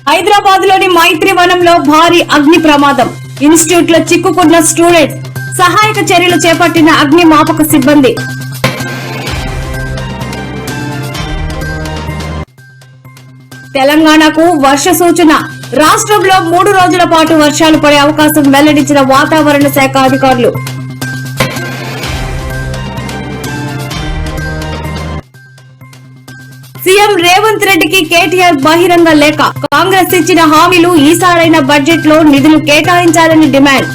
హైదరాబాద్ లోని మైత్రి వనంలో భారీ అగ్ని ప్రమాదం. ఇన్స్టిట్యూట్ లో చిక్కుకున్న స్టూడెంట్స్. సహాయక చర్యలు చేపట్టిన అగ్నిమాపక సిబ్బంది. తెలంగాణకు వర్ష సూచన. రాష్ట్రంలో 3 రోజుల పాటు వర్షాలు పడే అవకాశం వెల్లడించిన వాతావరణ శాఖ అధికారులు. సీఎం రేవంత్ రెడ్డికి కేటీఆర్ బహిరంగ లేఖ. కాంగ్రెస్ ఇచ్చిన హామీలు ఈసారైన బడ్జెట్ లో నిధులు కేటాయించాలని డిమాండ్.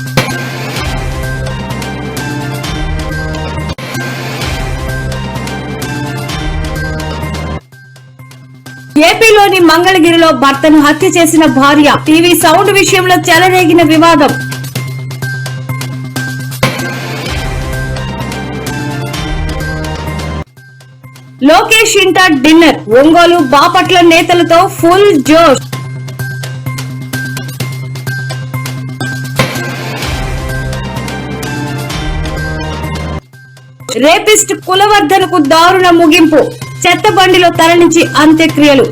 ఏపీలోని మంగళగిరిలో భర్తను హత్య చేసిన భార్య. టీవీ సౌండ్ విషయంలో చెలరేగిన వివాదం. లోకేష్ ఇంట డిన్నర్. ఒంగోలు బాపట్ల నేతలతో ఫుల్ జోష్. రేపిస్ట్ కులవర్ధనకు దారుణ ముగింపు. చెత్త బండిలో తరలించి అంత్యక్రియలు.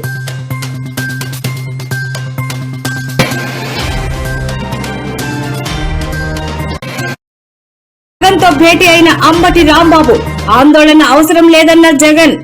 జగన్తో భేటీ అయిన అంబటి రాంబాబు. ఆందోళన అవసరం లేదన్న జగన్.